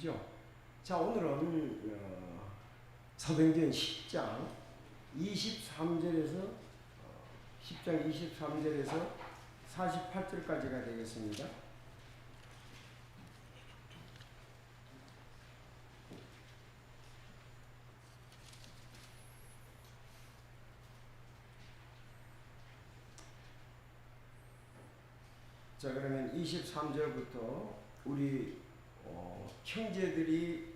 주시죠. 자, 오늘은 사도행전 10장 23절에서 48절까지가 되겠습니다. 자, 그러면 23절부터 우리 형제들이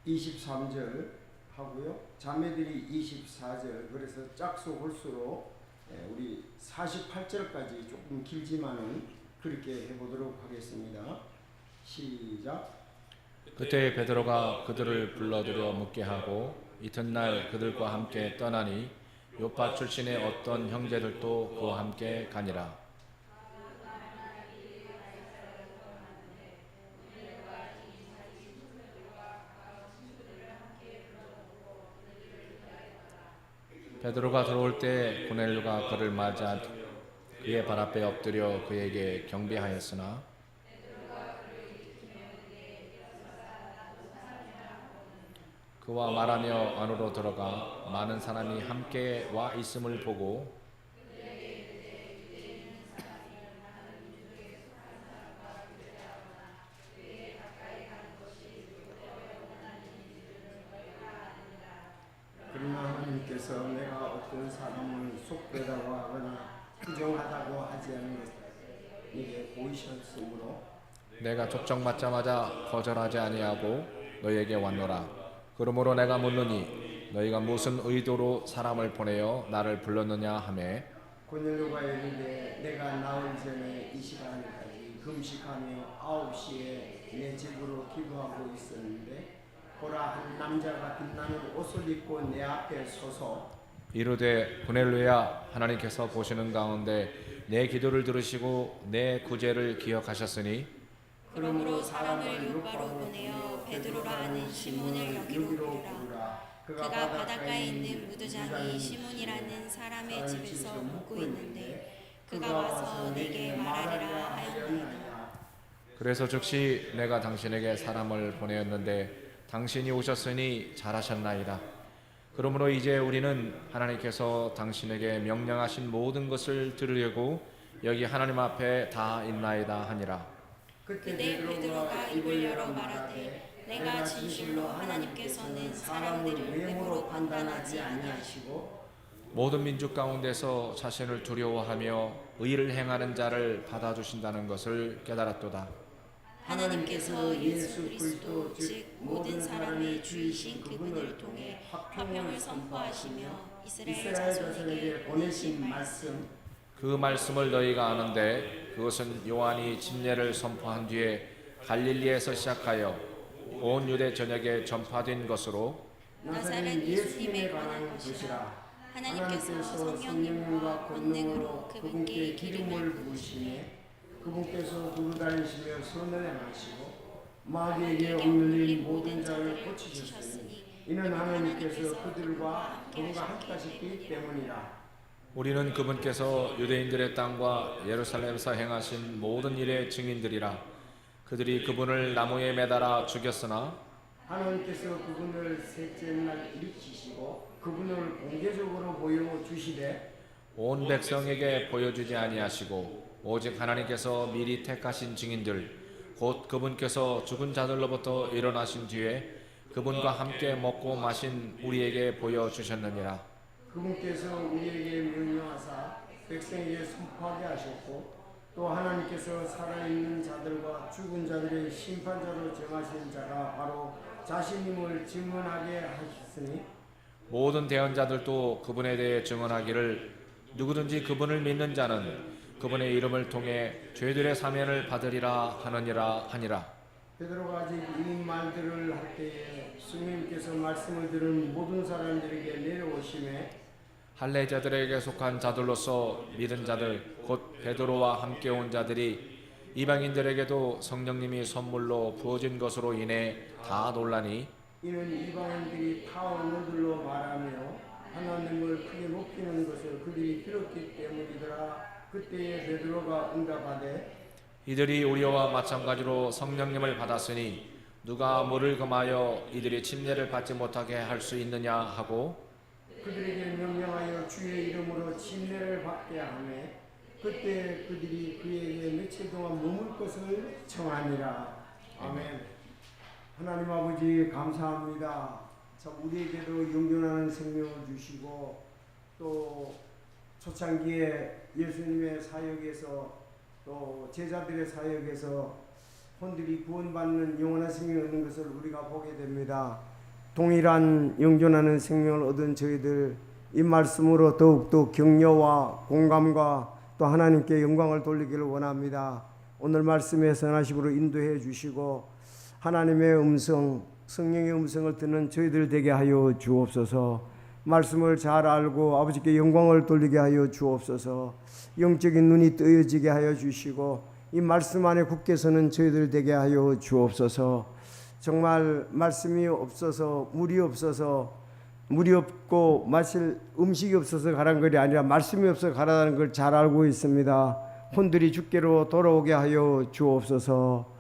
23절 하고요, 자매들이 24절, 그래서 짝수 홀수로 우리 48절까지 조금 길지만은 그렇게 해보도록 하겠습니다. 시작. 그때 베드로가 그들을 불러들여 묻게 하고 이튿날 그들과 함께 떠나니 요파 출신의 어떤 형제들도 그와 함께 가니라. 베드로가 들어올 때 고넬료가 그를 맞아 그의 발 앞에 엎드려 그에게 경배하였으나 그와 말하며 안으로 들어가 많은 사람이 함께 와 있음을 보고 그러나 하나님께서 내가 어떤 사람을 속되다고 하거나 부정하다고 하지 않은 것을 네게 보이셨으므로 내가 족정받자마자 거절하지 아니하고 너희에게 왔노라. 그러므로 내가 묻노니 너희가 무슨 의도로 사람을 보내어 나를 불렀느냐 하매 고넬료가 이르되 내가 나올 전에 이 시간까지 금식하며 9시에 내 집으로 기도하고 있었는데 보라, 한 남자가 빛나는 옷을 입고 내 앞에 서서 이르되 고넬료야, 하나님께서 보시는 가운데 내 기도를 들으시고 내 구제를 기억하셨으니 그러므로 사람을 요바로 보내어 베드로라 하는 시몬을 여기로 부르라. 그가 바닷가에 있는 무두장이 시몬이라는 사람의 집에서 묵고 있는데 그가 와서 내게 말하리라 하였나이다. 그래서 즉시 내가 당신에게 사람을 보내었는데 당신이 오셨으니 잘하셨나이다. 그러므로 이제 우리는 하나님께서 당신에게 명령하신 모든 것을 들으려고 여기 하나님 앞에 다 있나이다 하니라. 그때 베드로가 입을 열어 말하되 내가 진실로 하나님께서는 사람들을 외모로 판단하지 아니하시고 모든 민족 가운데서 자신을 두려워하며 의를 행하는 자를 받아주신다는 것을 깨달았도다. 하나님께서 예수 그리스도 즉 모든 사람의 주이신 그분을 통해 화평을 선포하시며 이스라엘 자손에게 보내신 말씀 그 말씀을 너희가 아는데 그것은 요한이 침례를 선포한 뒤에 갈릴리에서 시작하여 온 유대 전역에 전파된 것으로 나사렛 예수님에 관한 것이라. 하나님께서 성령님과 권능으로 그분께 기름을 부으시며 그분께서 두루 다니시며 선을 행하시고 마귀에게 억눌린 모든 자를 고치셨으니 이는 하나님께서 그들과 그분과 함께하셨기 때문이라. 우리는 그분께서 유대인들의 땅과 예루살렘에서 행하신 모든 일의 증인들이라. 그들이 그분을 나무에 매달아 죽였으나 하나님께서 그분을 셋째 날 일으키시고 그분을 공개적으로 보여주시되 온 백성에게 보여주지 아니하시고 오직 하나님께서 미리 택하신 증인들 곧 그분께서 죽은 자들로부터 일어나신 뒤에 그분과 함께 먹고 마신 우리에게 보여주셨느니라. 그분께서 우리에게 명령하사 백성에게 선포하게 하셨고 또 하나님께서 살아있는 자들과 죽은 자들의 심판자로 정하신 자가 바로 자신임을 증언하게 하셨으니 모든 대언자들도 그분에 대해 증언하기를 누구든지 그분을 믿는 자는 그분의 이름을 통해 죄들의 사면을 받으리라 하느니라 하니라. 베드로가 아직 이 말들을 할 때에 스님께서 말씀을 들은 모든 사람들에게 내려오심에 할례자들에게 속한 자들로서 믿은 자들 곧 베드로와 함께 온 자들이 이방인들에게도 성령님이 선물로 부어진 것으로 인해 다 놀라니 이는 이방인들이 타 언어들로 말하며 하나님을 크게 높이는 것을 그들이 들었기 때문이더라. 그때에 베드로가 응답하되 이들이 우리와 마찬가지로 성령님을 받았으니 누가 물을 금하여 이들이 침례를 받지 못하게 할 수 있느냐 하고 그들에게 명령하여 주의 이름으로 침례를 받게 하매 그때 그들이 그에게 며칠 동안 머물 것을 청하니라. 아멘. 하나님 아버지 감사합니다. 참 우리에게도 영존하는 생명을 주시고 또 초창기에 예수님의 사역에서 또 제자들의 사역에서 혼들이 구원받는 영원한 생명을 얻는 것을 우리가 보게 됩니다. 동일한 영존하는 생명을 얻은 저희들 이 말씀으로 더욱더 격려와 공감과 또 하나님께 영광을 돌리기를 원합니다. 오늘 말씀의 선하심으로 인도해 주시고 하나님의 음성, 성령의 음성을 듣는 저희들 되게 하여 주옵소서. 말씀을 잘 알고 아버지께 영광을 돌리게 하여 주옵소서. 영적인 눈이 뜨여지게 하여 주시고 이 말씀 안에 굳게 서는 저희들 되게 하여 주옵소서. 정말 말씀이 없어서 물이 없고 마실 음식이 없어서 가라는 것이 아니라 말씀이 없어서 가라는 걸 잘 알고 있습니다. 혼들이 주께로 돌아오게 하여 주옵소서.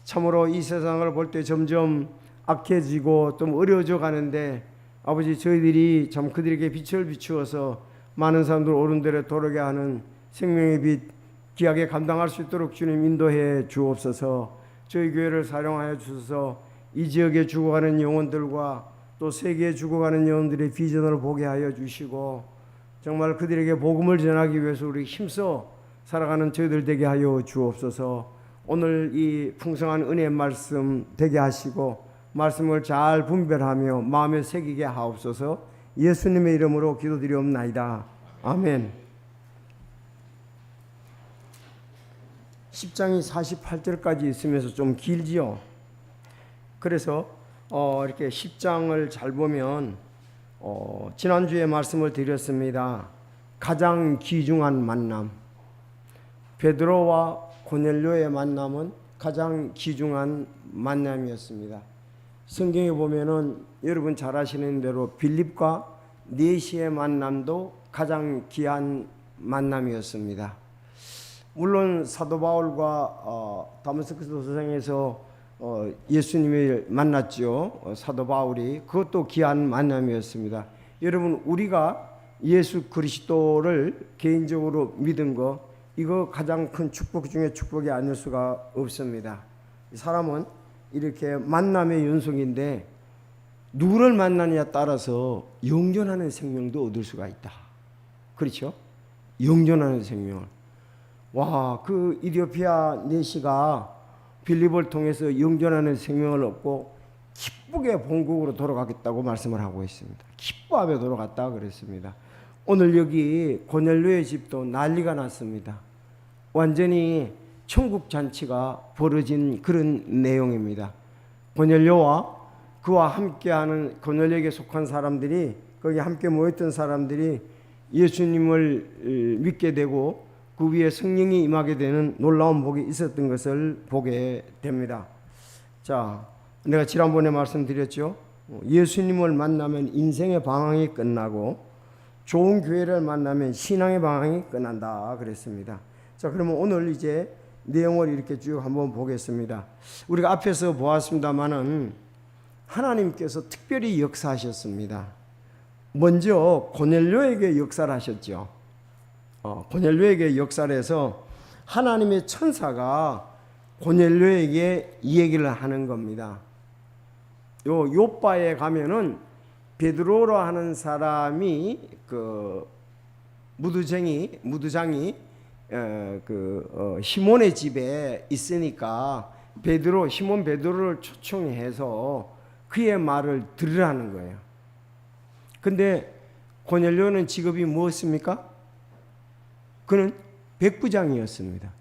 참으로 이 세상을 볼 때 점점 악해지고 좀 어려워져 가는데 아버지 저희들이 참 그들에게 빛을 비추어서 많은 사람들 옳은 대로 돌아오게 하는 생명의 빛 귀하게 감당할 수 있도록 주님 인도해 주옵소서. 저희 교회를 사용하여 주셔서 이 지역에 죽어가는 영혼들과 또 세계에 죽어가는 영혼들의 비전을 보게 하여 주시고 정말 그들에게 복음을 전하기 위해서 우리 힘써 살아가는 저희들 되게 하여 주옵소서. 오늘 이 풍성한 은혜의 말씀 되게 하시고 말씀을 잘 분별하며 마음에 새기게 하옵소서. 예수님의 이름으로 기도드리옵나이다. 아멘. 10장이 48절까지 있으면서 좀 길지요. 그래서 이렇게 10장을 잘 보면 지난주에 말씀을 드렸습니다. 가장 귀중한 만남, 베드로와 고넬료의 만남은 가장 귀중한 만남이었습니다. 성경에 보면은 여러분 잘 아시는 대로 빌립과 네시의 만남도 가장 귀한 만남이었습니다. 물론 사도 바울과 다메섹스 도서장에서 예수님을 만났죠. 사도 바울이 그것도 귀한 만남이었습니다. 여러분 우리가 예수 그리스도를 개인적으로 믿은 거 이거 가장 큰 축복 중에 축복이 아닐 수가 없습니다. 사람은 이렇게 만남의 연속인데 누구를 만나느냐에 따라서 영존하는 생명도 얻을 수가 있다. 그렇죠? 영존하는 생명을. 와, 그 이디오피아 네시가 빌립을 통해서 영존하는 생명을 얻고 기쁘게 본국으로 돌아가겠다고 말씀을 하고 있습니다. 기뻐하며 돌아갔다 그랬습니다. 오늘 여기 고넬료의 집도 난리가 났습니다. 완전히 천국 잔치가 벌어진 그런 내용입니다. 고넬료와 그와 함께하는 고넬료에게 속한 사람들이 거기 함께 모였던 사람들이 예수님을 믿게 되고 그 위에 성령이 임하게 되는 놀라운 복이 있었던 것을 보게 됩니다. 자, 내가 지난번에 말씀드렸죠. 예수님을 만나면 인생의 방황이 끝나고 좋은 교회를 만나면 신앙의 방황이 끝난다 그랬습니다. 자, 그러면 오늘 이제 내용을 이렇게 쭉 한번 보겠습니다. 우리가 앞에서 보았습니다마는 하나님께서 특별히 역사하셨습니다. 먼저 고넬료에게 역사를 하셨죠. 고넬료에게 역사를 해서 하나님의 천사가 고넬료에게 이 얘기를 하는 겁니다. 요 요바에 가면은 베드로로 하는 사람이 그 무두장이 시몬의 집에 있으니까 시몬 베드로를 초청해서 그의 말을 들으라는 거예요. 근데 고넬료는 직업이 무엇입니까? 그는 백부장이었습니다.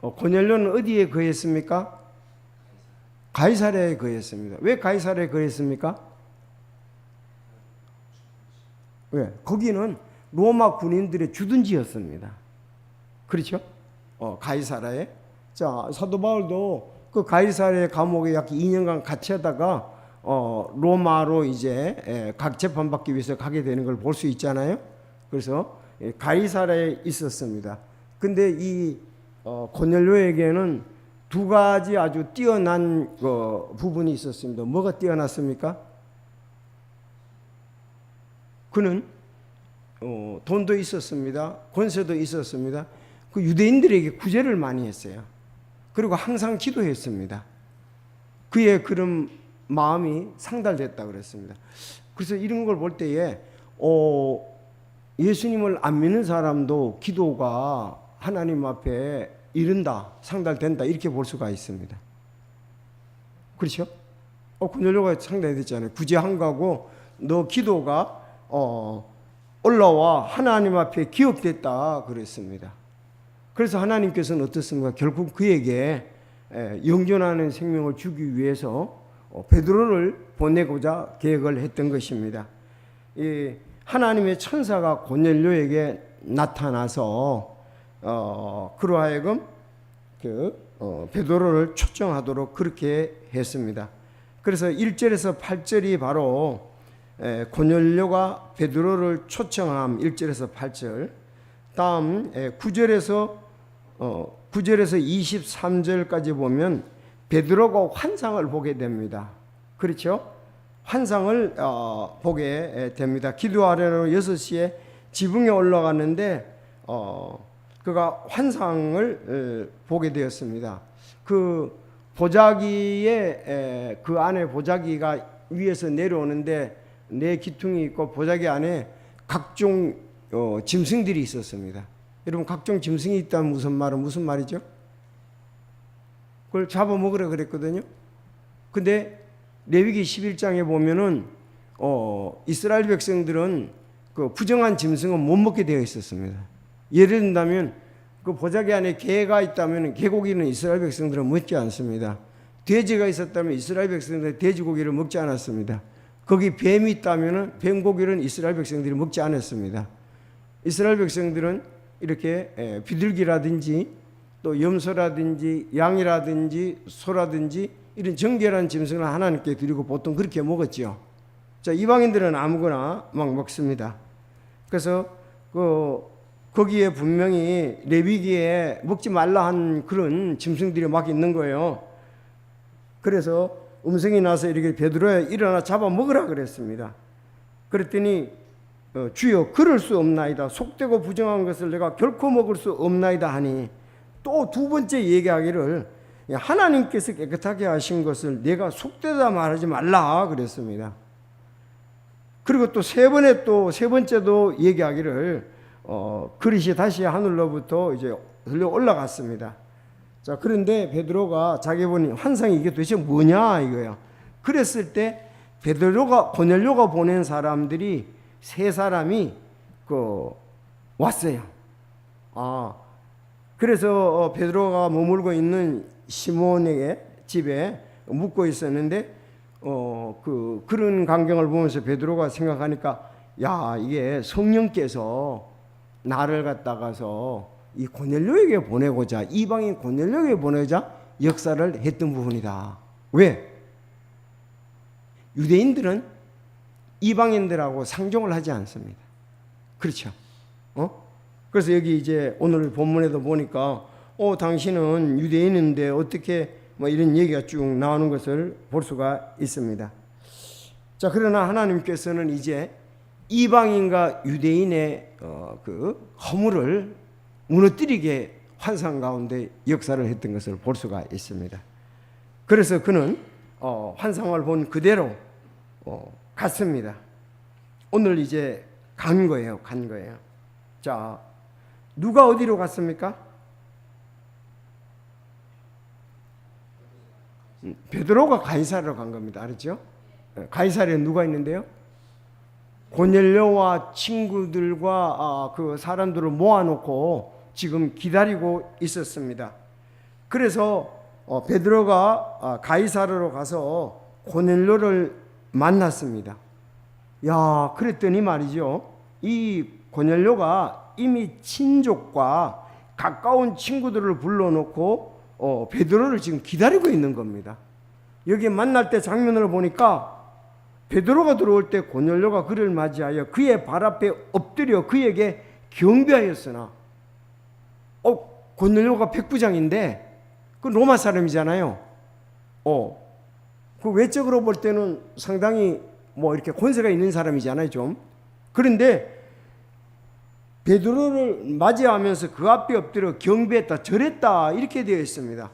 고넬료는 어디에 거했습니까? 가이사랴에 거했습니다. 왜 가이사랴에 거했습니까? 왜? 거기는 로마 군인들의 주둔지였습니다. 그렇죠? 가이사랴에. 자, 사도 바울도 그 가이사랴 감옥에 약 2년간 갇혀다가 로마로 이제 각 재판받기 위해서 가게 되는 걸 볼 수 있잖아요. 그래서 가이사랴에 있었습니다. 근데 이 고넬료에게는 두 가지 아주 뛰어난 부분이 있었습니다. 뭐가 뛰어났습니까? 그는 돈도 있었습니다. 권세도 있었습니다. 그 유대인들에게 구제를 많이 했어요. 그리고 항상 기도했습니다. 그의 그런 마음이 상달됐다 그랬습니다. 그래서 이런 걸 볼 때에 예수님을 안 믿는 사람도 기도가 하나님 앞에 이른다, 상달된다 이렇게 볼 수가 있습니다. 그렇죠? 고넬료가 상달됐잖아요. 구제한 거고 너 기도가 올라와 하나님 앞에 기억됐다 그랬습니다. 그래서 하나님께서는 어떻습니까? 결국 그에게 영존하는 생명을 주기 위해서 베드로를 보내고자 계획을 했던 것입니다. 하나님의 천사가 고넬료에게 나타나서 그로 하여금 베드로를 초청하도록 그렇게 했습니다. 그래서 1절에서 8절이 바로 고넬료가 베드로를 초청함 1절에서 8절, 다음 9절에서 23절까지 보면 베드로가 환상을 보게 됩니다. 그렇죠? 환상을 보게 됩니다. 기도하려는 6시에 지붕에 올라갔는데 그가 환상을 보게 되었습니다. 그 보자기에 그 안에 보자기가 위에서 내려오는데 네 기퉁이 있고 보자기 안에 각종 짐승들이 있었습니다. 여러분 각종 짐승이 있다면 무슨 말이죠? 그걸 잡아먹으라 그랬거든요. 근데 레위기 11장에 보면은 이스라엘 백성들은 그 부정한 짐승은 못 먹게 되어 있었습니다. 예를 든다면 그 보자기 안에 개가 있다면 개고기는 이스라엘 백성들은 먹지 않습니다. 돼지가 있었다면 이스라엘 백성들은 돼지고기를 먹지 않았습니다. 거기 뱀이 있다면 뱀고기는 이스라엘 백성들이 먹지 않았습니다. 이스라엘 백성들은 이렇게 비둘기라든지 또 염소라든지 양이라든지 소라든지 이런 정결한 짐승을 하나님께 드리고 보통 그렇게 먹었죠. 자, 이방인들은 아무거나 막 먹습니다. 그래서 거기에 분명히 레위기에 먹지 말라 한 그런 짐승들이 막 있는 거예요. 그래서 음성이 나서 이렇게 베드로야 일어나 잡아 먹으라 그랬습니다. 그랬더니 주여 그럴 수 없나이다. 속되고 부정한 것을 내가 결코 먹을 수 없나이다 하니 또 두 번째 얘기하기를 하나님께서 깨끗하게 하신 것을 내가 속되다 말하지 말라 그랬습니다. 그리고 또 세 번째도 얘기하기를 그릇이 다시 하늘로부터 이제 들려 올라갔습니다. 자, 그런데 베드로가 자기 보니 환상이 이게 도대체 뭐냐 이거야. 그랬을 때 고넬료가 보낸 사람들이 세 사람이 왔어요. 그래서 베드로가 머물고 있는 시몬에게 집에 묵고 있었는데 그런 광경을 보면서 베드로가 생각하니까 야, 이게 성령께서 나를 갖다가서 이 고넬료에게 보내고자 이방인 고넬료에게 보내자 역사를 했던 부분이다. 왜? 유대인들은 이방인들하고 상종을 하지 않습니다. 그렇죠? 그래서 여기 이제 오늘 본문에도 보니까 당신은 유대인인데 어떻게 이런 얘기가 쭉 나오는 것을 볼 수가 있습니다. 자, 그러나 하나님께서는 이제 이방인과 유대인의 그 허물을 무너뜨리게 환상 가운데 역사를 했던 것을 볼 수가 있습니다. 그래서 그는 환상을 본 그대로 갔습니다. 오늘 이제 간 거예요. 자, 누가 어디로 갔습니까? 베드로가 가이사르로 간 겁니다. 알았죠? 가이사르에 누가 있는데요? 고넬료와 친구들과 그 사람들을 모아놓고 지금 기다리고 있었습니다. 그래서 베드로가 가이사르로 가서 고넬료를 만났습니다. 야, 그랬더니 말이죠. 이 고넬료가 이미 친족과 가까운 친구들을 불러놓고 베드로를 지금 기다리고 있는 겁니다. 여기 만날 때 장면을 보니까 베드로가 들어올 때 고넬료가 그를 맞이하여 그의 발 앞에 엎드려 그에게 경배하였으나 고넬료가 백부장인데 그 로마 사람이잖아요. 그 외적으로 볼 때는 상당히 뭐 이렇게 권세가 있는 사람이잖아요, 좀. 그런데 베드로를 맞이하면서 그 앞에 엎드려 경배했다, 절했다 이렇게 되어 있습니다.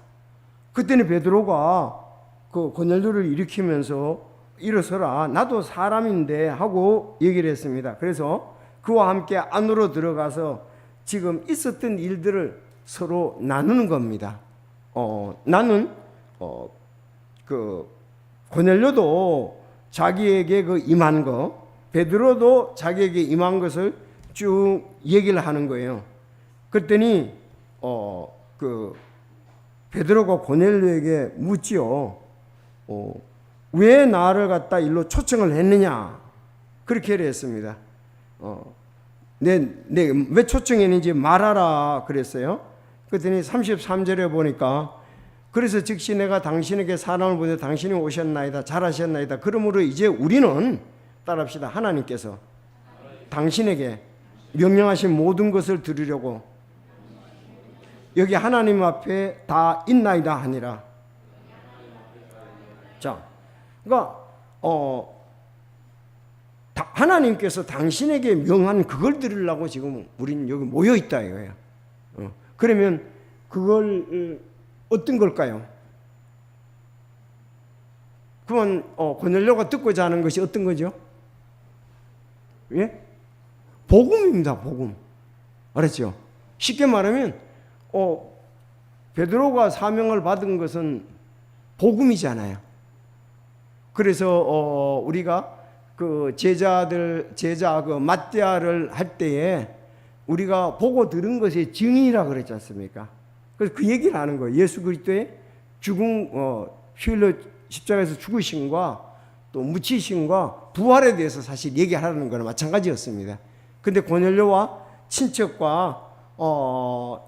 그때는 베드로가 그 고넬료를 일으키면서 일어서라, 나도 사람인데 하고 얘기를 했습니다. 그래서 그와 함께 안으로 들어가서 지금 있었던 일들을 서로 나누는 겁니다. 나는 그 고넬료도 자기에게 그 임한 거, 베드로도 자기에게 임한 것을 쭉 얘기를 하는 거예요. 그랬더니 그 베드로가 고넬료에게 묻지요. 왜 나를 갖다 일로 초청을 했느냐? 그렇게 했습니다. 왜 초청했는지 말하라 그랬어요. 그랬더니 33절에 보니까 그래서 즉시 내가 당신에게 사람을 보내 당신이 오셨나이다, 잘하셨나이다. 그러므로 이제 우리는 따라합시다. 하나님께서 당신에게 명령하신 모든 것을 들으려고 여기 하나님 앞에 다 있나이다 하니라. 자, 그러니까 하나님께서 당신에게 명한 그걸 들으려고 지금 우리는 여기 모여 있다 이거예요. 그러면 그걸 어떤 걸까요? 그건 고넬료가 듣고자 하는 것이 어떤 거죠? 예? 복음입니다. 복음. 알았죠? 쉽게 말하면 베드로가 사명을 받은 것은 복음이잖아요. 그래서 우리가 그 제자 그 마띠아를 할 때에 우리가 보고 들은 것의 증인이라 그랬지 않습니까? 그래서 그 얘기를 하는 거예요. 예수 그리스도의 죽음, 휘흘려 십자가에서 죽으심과 또 묻히심과 부활에 대해서 사실 얘기하라는 거는 마찬가지였습니다. 근데 고넬료와 친척과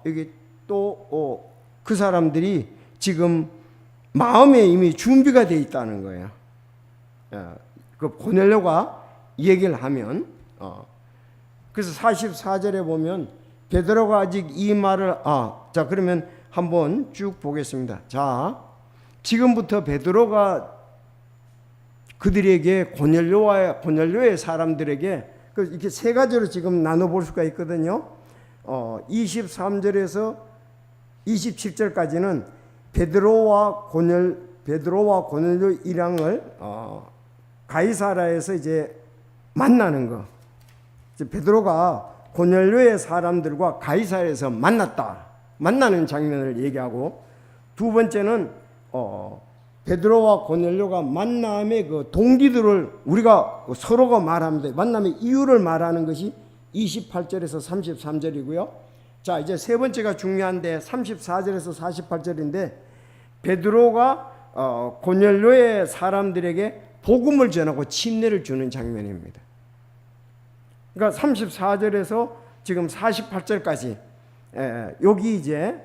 여기 또 그 사람들이 지금 마음에 이미 준비가 되어 있다는 거예요. 그 고넬료가 얘기를 하면 그래서 44절에 보면 베드로가 아직 이 말을 자 그러면 한번 쭉 보겠습니다. 자, 지금부터 베드로가 그들에게 고넬료의 사람들에게 이렇게 세 가지로 지금 나눠볼 수가 있거든요. 23절에서 27절까지는 베드로와 고넬료 일행을 가이사라에서 이제 만나는 거. 베드로가 고넬료의 사람들과 가이사라에서 만나는 장면을 얘기하고, 두 번째는 베드로와 고넬료가 만남의 그 동기들을 우리가 서로가 말하는데 만남의 이유를 말하는 것이 28절에서 33절이고요. 자, 이제 세 번째가 중요한데 34절에서 48절인데 베드로가 고넬료의 사람들에게 복음을 전하고 침례를 주는 장면입니다. 그러니까 34절에서 지금 48절까지 여기 이제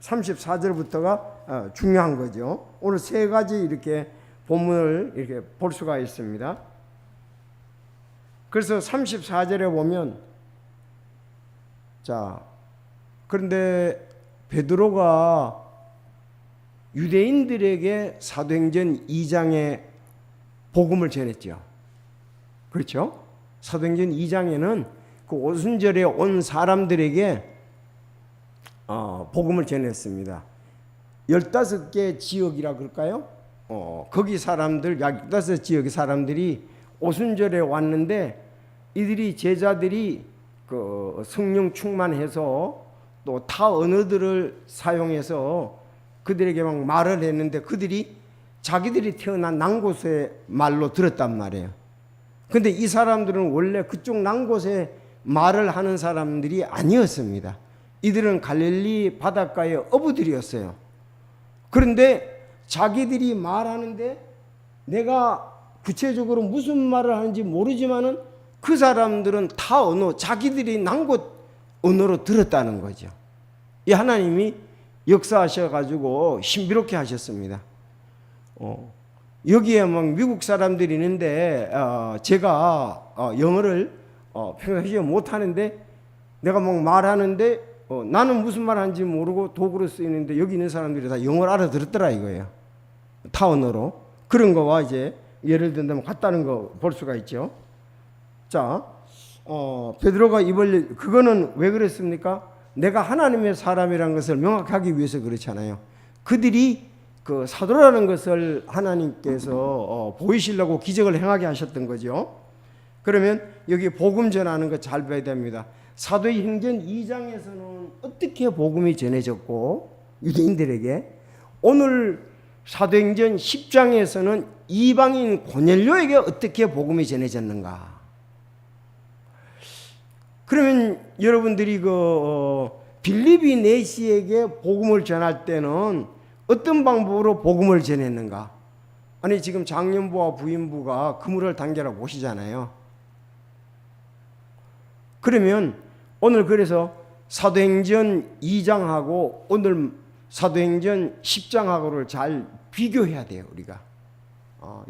34절부터가 중요한 거죠. 오늘 세 가지 이렇게 본문을 이렇게 볼 수가 있습니다. 그래서 34절에 보면 자, 그런데 베드로가 유대인들에게 사도행전 2장에 복음을 전했죠. 그렇죠? 사도행전 2장에는 그 오순절에 온 사람들에게 복음을 전했습니다. 15개 지역이라 그럴까요? 거기 사람들, 약 15지역의 사람들이 오순절에 왔는데 이들이 제자들이 그 성령 충만해서 또 타 언어들을 사용해서 그들에게 막 말을 했는데 그들이 자기들이 태어난 난 곳의 말로 들었단 말이에요. 근데 이 사람들은 원래 그쪽 난 곳에 말을 하는 사람들이 아니었습니다. 이들은 갈릴리 바닷가의 어부들이었어요. 그런데 자기들이 말하는데 내가 구체적으로 무슨 말을 하는지 모르지만은 그 사람들은 타 언어, 자기들이 난 곳 언어로 들었다는 거죠. 이 하나님이 역사하셔가지고 신비롭게 하셨습니다. 여기에 막 미국 사람들이 있는데 제가 영어를 평소에 못하는데 내가 막 말하는데 나는 무슨 말 하는지 모르고 도구로 쓰이는데 여기 있는 사람들이 다 영어를 알아들었더라 이거예요. 타원어로. 그런 거와 이제 예를 든다면 같다는 거 볼 수가 있죠. 자, 베드로가 입을 그거는 왜 그랬습니까? 내가 하나님의 사람이라는 것을 명확하기 위해서 그렇잖아요. 그들이 그 사도라는 것을 하나님께서 보이시려고 기적을 행하게 하셨던 거죠. 그러면 여기 복음 전하는 거 잘 봐야 됩니다. 사도행전 2장에서는 어떻게 복음이 전해졌고 유대인들에게, 오늘 사도행전 10장에서는 이방인 고넬료에게 어떻게 복음이 전해졌는가. 그러면 여러분들이 빌립이 내시에게 복음을 전할 때는 어떤 방법으로 복음을 전했는가? 아니 지금 장년부와 부인부가 그물을 당겨라 보시잖아요. 그러면 오늘 그래서 사도행전 2장하고 오늘 사도행전 10장하고를 잘 비교해야 돼요 우리가.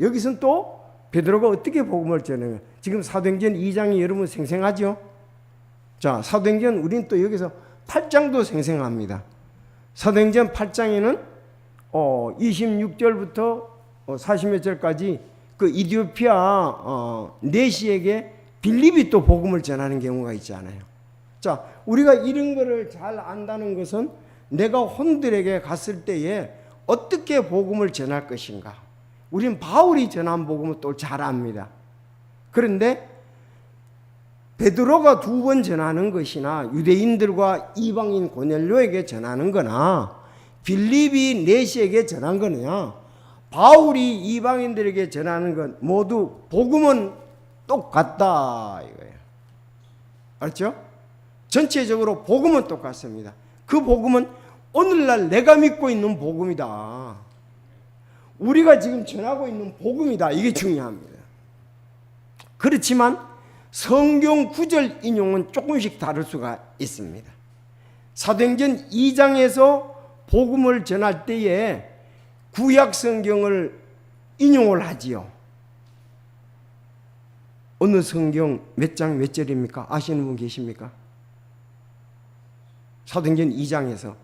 여기서는 또 베드로가 어떻게 복음을 전해요? 지금 사도행전 2장이 여러분 생생하죠? 자, 사도행전 우리는 또 여기서 8장도 생생합니다. 사도행전 8장에는 26절부터 40몇 절까지 그 이디오피아 내시에게 빌립이 또 복음을 전하는 경우가 있잖아요. 자, 우리가 이런 거를 잘 안다는 것은 내가 혼들에게 갔을 때에 어떻게 복음을 전할 것인가. 우리는 바울이 전한 복음을 또 잘 압니다. 그런데 베드로가 2번 전하는 것이나 유대인들과 이방인 고넬료에게 전하는 거나 빌립이 내시에게 전한 거냐, 바울이 이방인들에게 전하는 것 모두 복음은 똑같다 이거예요. 알죠? 전체적으로 복음은 똑같습니다. 그 복음은 오늘날 내가 믿고 있는 복음이다. 우리가 지금 전하고 있는 복음이다. 이게 중요합니다. 그렇지만 성경 구절 인용은 조금씩 다를 수가 있습니다. 사도행전 2장에서 복음을 전할 때에 구약 성경을 인용을 하지요. 어느 성경 몇 장 몇 절입니까? 아시는 분 계십니까? 사도행전 2장에서.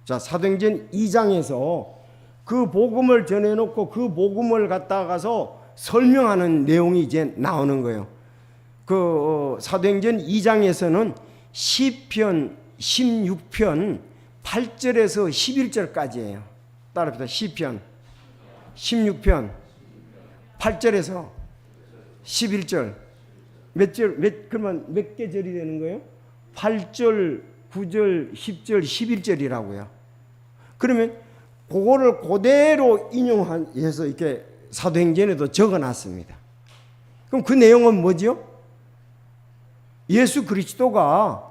자, 사도행전 2장에서 그 복음을 전해놓고 그 복음을 갖다가서 설명하는 내용이 이제 나오는 거예요. 사도행전 2장에서는 시편 16편 8절에서 11절까지예요. 따라합시다. 시편 16편 8절에서 11절. 그러면 몇 개 절이 되는 거예요? 8절, 9절, 10절, 11절이라고요. 그러면 그거를 그대로 인용해서 이렇게 사도행전에도 적어놨습니다. 그럼 그 내용은 뭐죠? 예수 그리스도가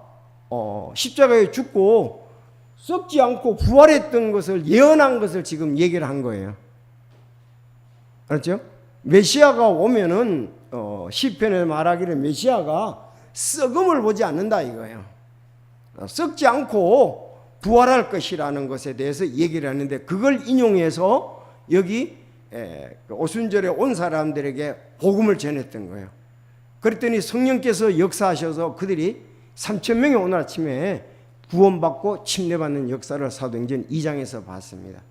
십자가에 죽고 썩지 않고 부활했던 것을 예언한 것을 지금 얘기를 한 거예요. 알았죠? 메시아가 오면은 시편에 말하기를 메시아가 썩음을 보지 않는다 이거예요. 썩지 않고 부활할 것이라는 것에 대해서 얘기를 하는데 그걸 인용해서 여기 오순절에 온 사람들에게 복음을 전했던 거예요. 그랬더니 성령께서 역사하셔서 그들이 3,000명이 오늘 아침에 구원받고 침례받는 역사를 사도행전 2장에서 봤습니다.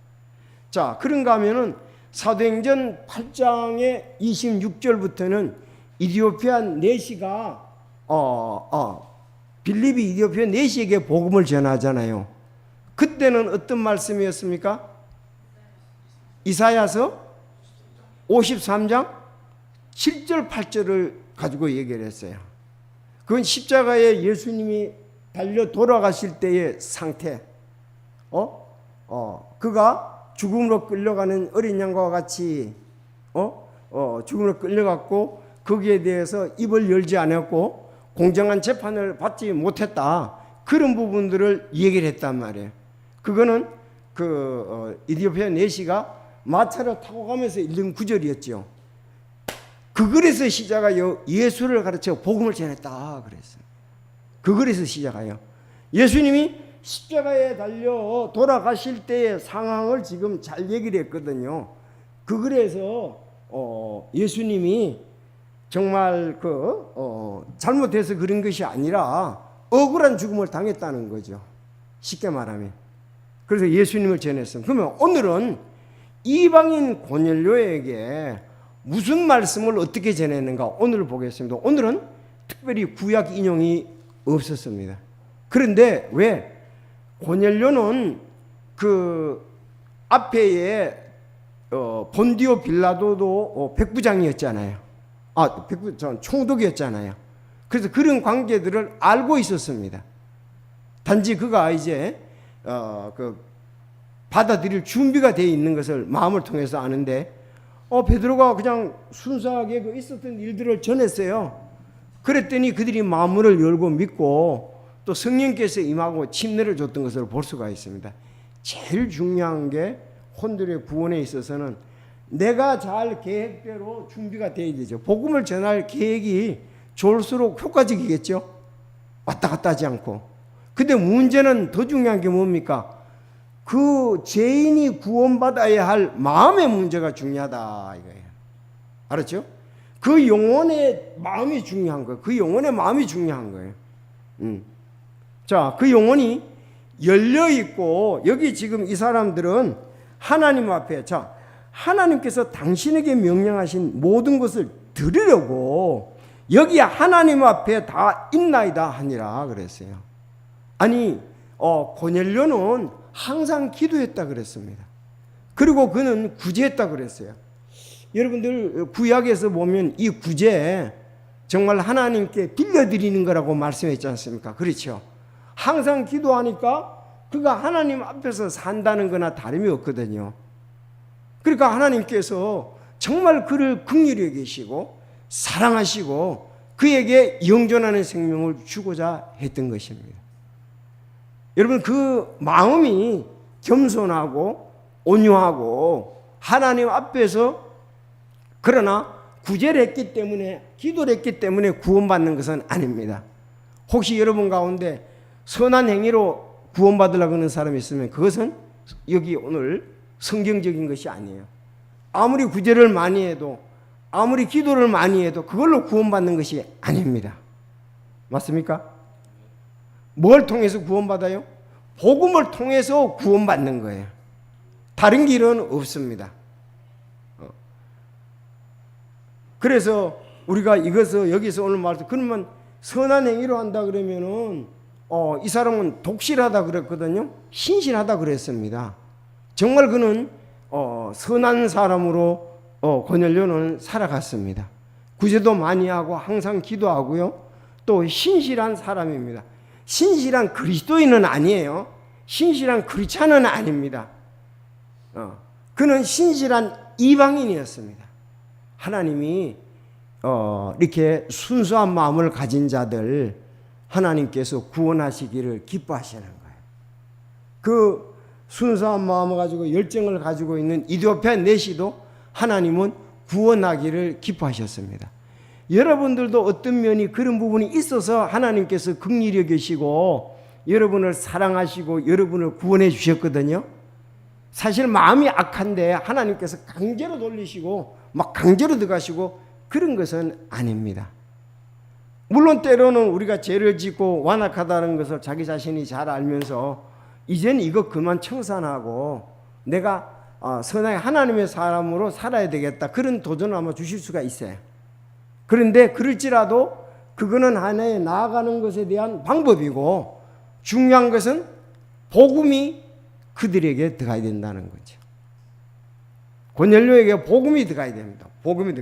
자, 그런가 하면은 사도행전 8장의 26절부터는 이디오피아 내시가 빌립이 이디오피아 내시에게 복음을 전하잖아요. 그때는 어떤 말씀이었습니까? 이사야서 53장 7절 8절을 가지고 얘기를 했어요. 그건 십자가에 예수님이 달려 돌아가실 때의 상태. 그가 죽음으로 끌려가는 어린 양과 같이 죽음으로 끌려갔고 거기에 대해서 입을 열지 않았고 공정한 재판을 받지 못했다. 그런 부분들을 얘기를 했단 말이에요. 그거는 이디오피아 내시가 마차를 타고 가면서 읽는 구절이었죠. 그 글에서 시작하여 예수를 가르쳐 복음을 전했다 그랬어요. 그 글에서 시작하여 예수님이 십자가에 달려 돌아가실 때의 상황을 지금 잘 얘기를 했거든요. 그 글에서 예수님이 정말 잘못해서 그런 것이 아니라 억울한 죽음을 당했다는 거죠. 쉽게 말하면. 그래서 예수님을 전했습니다. 그러면 오늘은 이방인 고넬료에게 무슨 말씀을 어떻게 전했는가 오늘 보겠습니다. 오늘은 특별히 구약 인용이 없었습니다. 그런데 왜? 고넬료는 그 앞에의 본디오 빌라도도 백부장이었잖아요. 총독이었잖아요. 그래서 그런 관계들을 알고 있었습니다. 단지 그가 이제 받아들일 준비가 되어 있는 것을 마음을 통해서 아는데 베드로가 그냥 순수하게 있었던 일들을 전했어요. 그랬더니 그들이 마음을 열고 믿고 또 성령께서 임하고 침례를 줬던 것을 볼 수가 있습니다. 제일 중요한 게 혼들의 구원에 있어서는 내가 잘 계획대로 준비가 되어야 되죠. 복음을 전할 계획이 좋을수록 효과적이겠죠. 왔다 갔다 하지 않고. 근데 문제는 더 중요한 게 뭡니까? 그 죄인이 구원받아야 할 마음의 문제가 중요하다 이거예요. 알았죠? 그 영혼의 마음이 중요한 거예요. 그 영혼의 마음이 중요한 거예요. 자, 그 영혼이 열려 있고 여기 지금 이 사람들은 하나님 앞에 하나님께서 당신에게 명령하신 모든 것을 드리려고 여기 하나님 앞에 다 있나이다 하니라 그랬어요. 아니 고넬료는 항상 기도했다 그랬습니다. 그리고 그는 구제했다 그랬어요. 여러분들 구약에서 보면 이 구제 정말 하나님께 빌려드리는 거라고 말씀했지 않습니까? 그렇죠. 항상 기도하니까 그가 하나님 앞에서 산다는 거나 다름이 없거든요. 그러니까 하나님께서 정말 그를 긍휼히 여기시고 사랑하시고 그에게 영존하는 생명을 주고자 했던 것입니다. 여러분 그 마음이 겸손하고 온유하고 하나님 앞에서 그러나 구제를 했기 때문에 기도를 했기 때문에 구원받는 것은 아닙니다. 혹시 여러분 가운데 선한 행위로 구원받으려고 하는 사람이 있으면 그것은 여기 오늘 성경적인 것이 아니에요. 아무리 구제를 많이 해도 아무리 기도를 많이 해도 그걸로 구원받는 것이 아닙니다. 맞습니까? 뭘 통해서 구원받아요? 복음을 통해서 구원받는 거예요. 다른 길은 없습니다. 그래서 우리가 이것을 여기서 오늘 말해서 그러면 선한 행위로 한다 그러면은 이 사람은 독실하다 그랬거든요. 신실하다 그랬습니다. 정말 그는 선한 사람으로 고넬료는 살아갔습니다. 구제도 많이 하고 항상 기도하고요. 또 신실한 사람입니다. 신실한 그리스도인은 아니에요. 신실한 크리스찬은 아닙니다. 그는 신실한 이방인이었습니다. 하나님이 이렇게 순수한 마음을 가진 자들 하나님께서 구원하시기를 기뻐하시는 거예요. 그 순수한 마음을 가지고 열정을 가지고 있는 이디오피아 내시도 하나님은 구원하기를 기뻐하셨습니다. 여러분들도 어떤 면이 그런 부분이 있어서 하나님께서 긍휼히 여기시고 여러분을 사랑하시고 여러분을 구원해 주셨거든요. 사실 마음이 악한데 하나님께서 강제로 돌리시고 막 강제로 들어가시고 그런 것은 아닙니다. 물론 때로는 우리가 죄를 짓고 완악하다는 것을 자기 자신이 잘 알면서 이제는 이거 그만 청산하고 내가 선하게 하나님의 사람으로 살아야 되겠다 그런 도전을 아마 주실 수가 있어요. 그런데 그럴지라도 그거는 하나의 나아가는 것에 대한 방법이고 중요한 것은 복음이 그들에게 들어가야 된다는 거죠. 고넬료에게 복음이 들어가야 됩니다.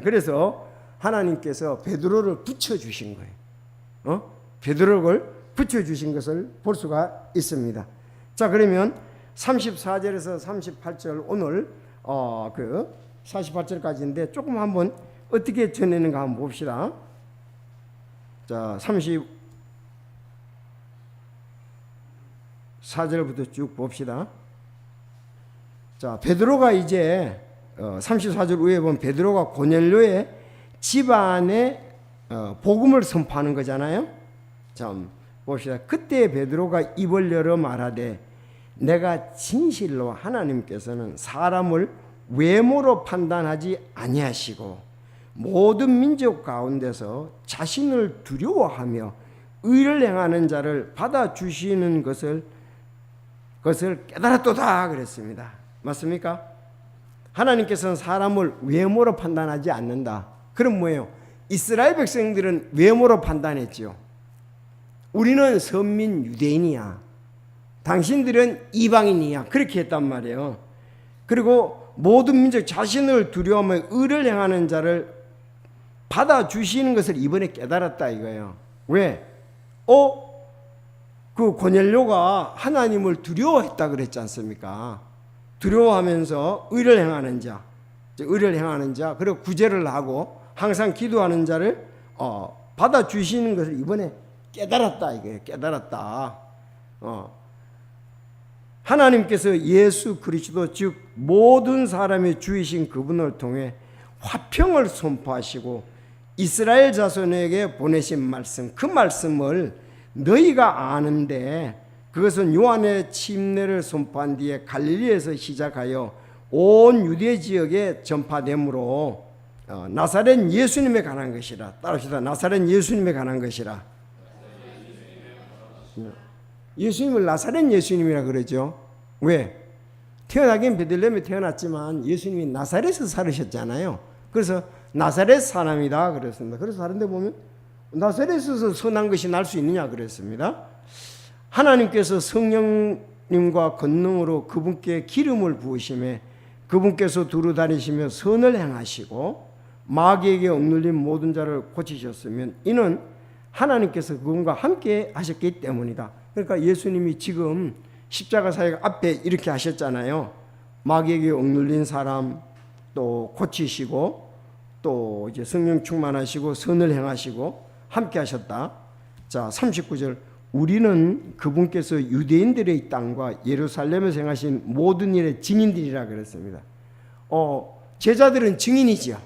그래서 하나님께서 베드로를 붙여주신 거예요. 베드로를 붙여주신 것을 볼 수가 있습니다. 자, 그러면 34절에서 38절 오늘 그 48절까지인데 조금 한번 어떻게 전했는가 한번 봅시다. 자, 34절부터 쭉 봅시다. 자, 베드로가 이제 34절 위에 보면 베드로가 고넬료의 집안에 복음을 선포하는 거잖아요. 자, 봅시다. 그때 베드로가 입을 열어 말하되 내가 진실로 하나님께서는 사람을 외모로 판단하지 아니하시고 모든 민족 가운데서 자신을 두려워하며 의를 행하는 자를 받아주시는 것을 깨달았도다 그랬습니다. 맞습니까? 하나님께서는 사람을 외모로 판단하지 않는다. 그럼 뭐예요? 이스라엘 백성들은 외모로 판단했죠. 우리는 선민 유대인이야. 당신들은 이방인이야. 그렇게 했단 말이에요. 그리고 모든 민족 자신을 두려워하며 의를 행하는 자를 받아주시는 것을 이번에 깨달았다 이거예요. 왜? 그 고넬료가 하나님을 두려워했다 그랬지 않습니까? 두려워하면서 의를 행하는 자, 그리고 구제를 하고 항상 기도하는 자를 받아주시는 것을 이번에 깨달았다 이거예요. 깨달았다. 하나님께서 예수 그리스도 즉 모든 사람의 주이신 그분을 통해 화평을 선포하시고 이스라엘 자손에게 보내신 말씀, 그 말씀을 너희가 아는데 그것은 요한의 침례를 선포한 뒤에 갈릴리에서 시작하여 온 유대 지역에 전파되므로 나사렛 예수님에 관한 것이라. 따라합시다. 나사렛 예수님에 관한 것이라. 예수님을 나사렛 예수님이라 그러죠. 왜? 태어나긴 베들레헴에 태어났지만 예수님이 나사렛에서 살으셨잖아요. 그래서 나사렛 사람이다 그랬습니다. 그래서 다른 데 보면 나사렛에서 선한 것이 날 수 있느냐 그랬습니다. 하나님께서 성령님과 권능으로 그분께 기름을 부으심에 그분께서 두루 다니시며 선을 행하시고 마귀에게 억눌린 모든 자를 고치셨으면 이는 하나님께서 그분과 함께 하셨기 때문이다. 그러니까 예수님이 지금 십자가 사역 앞에 이렇게 하셨잖아요. 마귀에게 억눌린 사람 또 고치시고 또 이제 성령 충만하시고 선을 행하시고 함께 하셨다. 자, 39절. 우리는 그분께서 유대인들의 땅과 예루살렘에서 행하신 모든 일의 증인들이라 그랬습니다. 제자들은 증인이죠.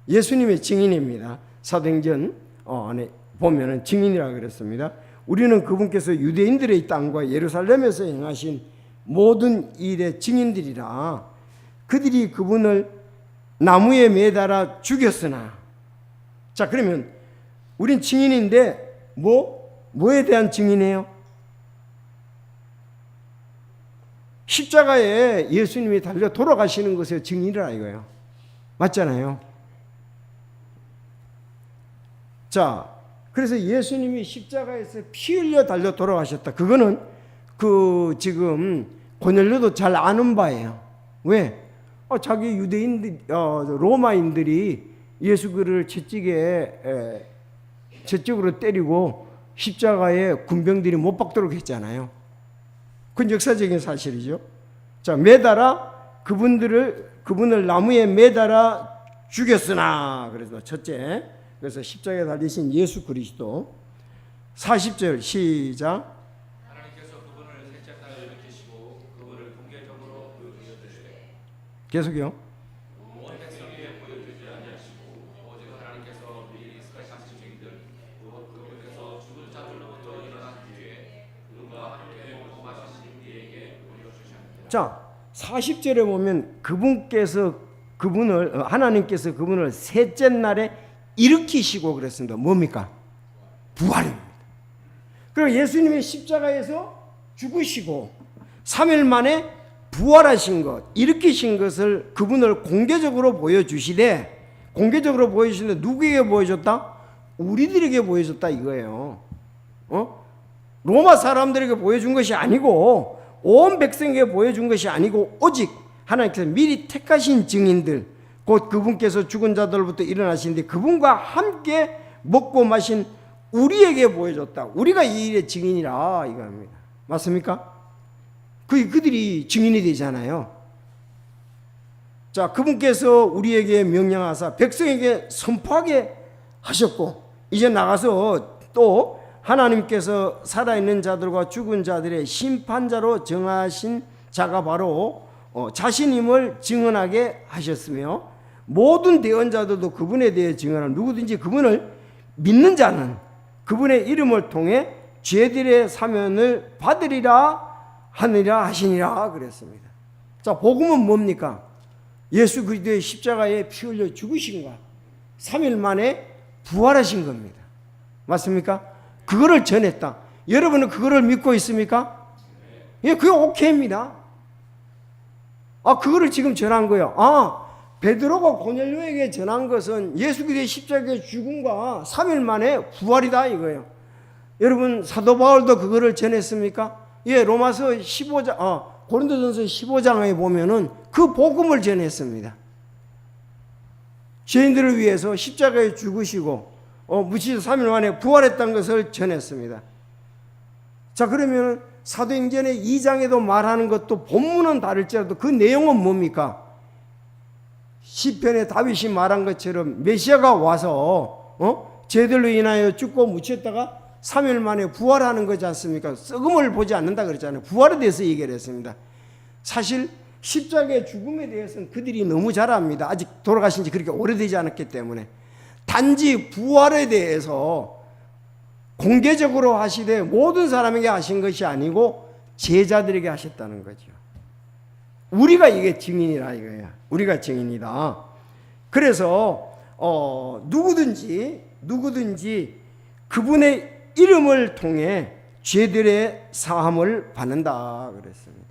예수님의 증인입니다. 사도행전 안에 보면은 증인이라 그랬습니다. 우리는 그분께서 유대인들의 땅과 예루살렘에서 행하신 모든 일의 증인들이라. 그들이 그분을 나무에 매달아 죽였으나. 자, 그러면 우린 증인인데 뭐에 대한 증인이에요? 십자가에 예수님이 달려 돌아가시는 것의 증인이라 이거예요. 맞잖아요. 자, 그래서 예수님이 십자가에서 피 흘려 달려 돌아가셨다. 그거는 지금 고넬료도 잘 아는 바예요. 왜? 자기 유대인들, 로마인들이 예수 그를 채찍으로 때리고 십자가에 군병들이 못 박도록 했잖아요. 그건 역사적인 사실이죠. 자, 그분을 나무에 매달아 죽였으나. 그래서 첫째, 그래서 십자가에 달리신 예수 그리스도. 40절 시작. 하나님께서 그분을 셋째 날 일으키시고 그분을 공개적으로 보여주시되. 계속요. 온 백성에게 보여주지 아니하시고 오직 하나님께서 미리 스카하신 증인들 그분께서 죽은 자들로부터 일어난 뒤에 그분과 함께 먹고 마시신 이에게 보여주셨습니다. 자, 40절에 보면 하나님께서 그분을 셋째 날에 일으키시고 그랬습니다. 뭡니까? 부활입니다. 그리고 예수님이 십자가에서 죽으시고 3일 만에 부활하신 것, 일으키신 것을 그분을 공개적으로 보여주시되, 공개적으로 보여주시는데 누구에게 보여줬다? 우리들에게 보여줬다 이거예요. 로마 사람들에게 보여준 것이 아니고 온 백성에게 보여준 것이 아니고 오직 하나님께서 미리 택하신 증인들, 곧 그분께서 죽은 자들로부터 일어나시는데 그분과 함께 먹고 마신 우리에게 보여줬다. 우리가 이 일의 증인이라 이겁니다. 맞습니까? 그들이 증인이 되잖아요. 자, 그분께서 우리에게 명령하사 백성에게 선포하게 하셨고, 이제 나가서 또 하나님께서 살아있는 자들과 죽은 자들의 심판자로 정하신 자가 바로 자신임을 증언하게 하셨으며, 모든 대언자들도 그분에 대해 증언하는, 누구든지 그분을 믿는 자는 그분의 이름을 통해 죄들의 사면을 받으리라 하느니라 하시니라 그랬습니다. 자, 복음은 뭡니까? 예수 그리스도의 십자가에 피 흘려 죽으신 것, 3일 만에 부활하신 겁니다. 맞습니까? 그거를 전했다. 여러분은 그거를 믿고 있습니까? 예, 그게 오케이입니다. 그거를 지금 전한 거예요. 베드로가 고넬료에게 전한 것은 예수 그리스도의 십자가의 죽음과 3일 만에 부활이다 이거예요. 여러분 사도 바울도 그거를 전했습니까? 예, 로마서 15장, 고린도전서 15장에 보면은 그 복음을 전했습니다. 죄인들을 위해서 십자가에 죽으시고 무시해서 3일 만에 부활했다는 것을 전했습니다. 자, 그러면 사도행전의 2장에도 말하는 것도 본문은 다를지라도 그 내용은 뭡니까? 시편에 다윗이 말한 것처럼 메시아가 와서 죄들로 인하여 죽고 묻혔다가 3일 만에 부활하는 거지 않습니까? 썩음을 보지 않는다 그랬잖아요. 부활에 대해서 얘기를 했습니다. 사실 십자가의 죽음에 대해서는 그들이 너무 잘 압니다. 아직 돌아가신 지 그렇게 오래되지 않았기 때문에. 단지 부활에 대해서 공개적으로 하시되 모든 사람에게 하신 것이 아니고 제자들에게 하셨다는 거죠. 우리가 이게 증인이라 이거야. 우리가 증인이다. 그래서 누구든지 그분의 이름을 통해 죄들의 사함을 받는다 그랬습니다.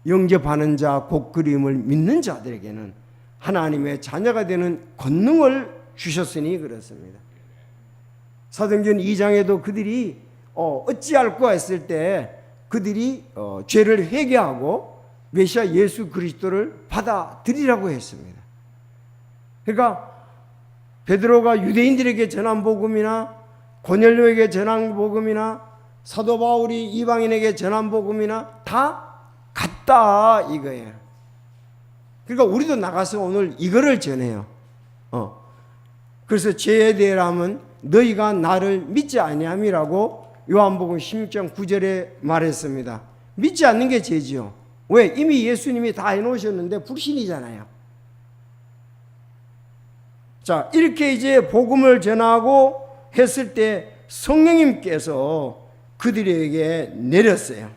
영접하는 자, 곧 그림을 믿는 자들에게는 하나님의 자녀가 되는 권능을 주셨으니 그렇습니다. 사도행전 2장에도 그들이 어찌할까 했을 때 그들이 죄를 회개하고 메시아 예수 그리스도를 받아들이라고 했습니다. 그러니까 베드로가 유대인들에게 전한 복음이나 고넬료에게 전한 복음이나 사도 바울이 이방인에게 전한 복음이나 다 같다 이거예요. 그러니까 우리도 나가서 오늘 이거를 전해요. 그래서 죄에 대하면 너희가 나를 믿지 아니함이라고 요한복음 16장 9절에 말했습니다. 믿지 않는 게 죄지요. 왜? 이미 예수님이 다 해놓으셨는데 불신이잖아요. 자, 이렇게 이제 복음을 전하고 했을 때 성령님께서 그들에게 내렸어요.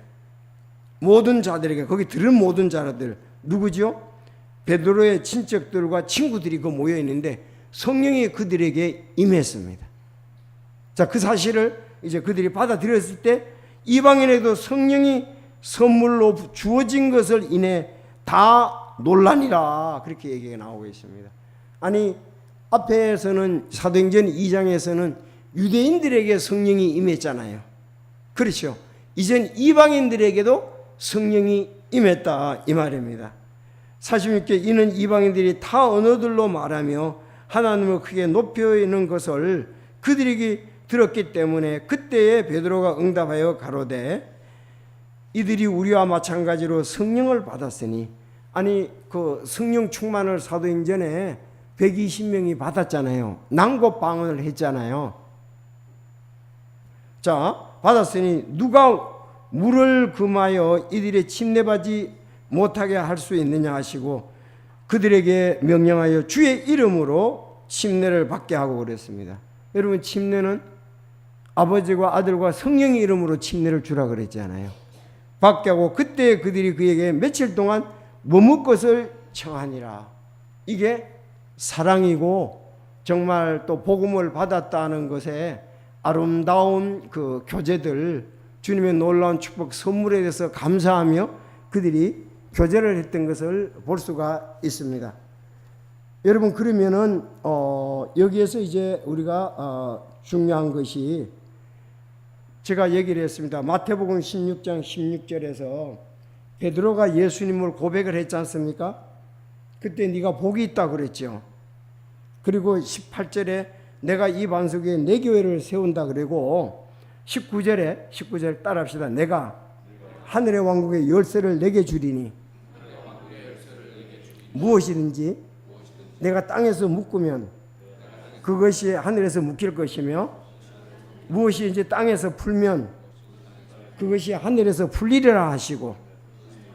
모든 자들에게, 거기 들은 모든 자들 누구죠? 베드로의 친척들과 친구들이 그 모여 있는데 성령이 그들에게 임했습니다. 자, 그 사실을 이제 그들이 받아들였을 때 이방인에도 성령이 선물로 주어진 것을 인해 다 논란이라 그렇게 얘기가 나오고 있습니다. 아니, 앞에서는 사도행전 2장에서는 유대인들에게 성령이 임했잖아요. 그렇죠. 이젠 이방인들에게도 성령이 임했다 이 말입니다. 46절 이는 이방인들이 타 언어들로 말하며 하나님을 크게 높여있는 것을 그들에게 들었기 때문에 그때에 베드로가 응답하여 가로되 이들이 우리와 마찬가지로 성령을 받았으니, 아니 그 성령 충만을 사도행전에 120명이 받았잖아요. 난곳방언을 했잖아요. 자, 받았으니 누가 물을 금하여 이들의 침례받지 못하게 할 수 있느냐 하시고 그들에게 명령하여 주의 이름으로 침례를 받게 하고 그랬습니다. 여러분, 침례는 아버지와 아들과 성령의 이름으로 침례를 주라 그랬잖아요. 받게 하고 그때 그들이 그에게 며칠 동안 머물 것을 청하니라. 이게 사랑이고 정말 또 복음을 받았다는 것에 아름다운 그 교제들, 주님의 놀라운 축복 선물에 대해서 감사하며 그들이 교제를 했던 것을 볼 수가 있습니다. 여러분, 그러면은 여기에서 이제 우리가 중요한 것이 제가 얘기를 했습니다. 마태복음 16장 16절에서 베드로가 예수님을 고백을 했지 않습니까? 그때 네가 복이 있다 그랬죠. 그리고 18절에 내가 이 반석에 내 교회를 세운다 그리고 19절 따라합시다. 내가 하늘의 왕국의 열쇠를 내게 주리니 무엇이든지 내가 땅에서 묶으면 그것이 하늘에서 묶일 것이며 무엇이 이제 땅에서 풀면 그것이 하늘에서 풀리리라 하시고,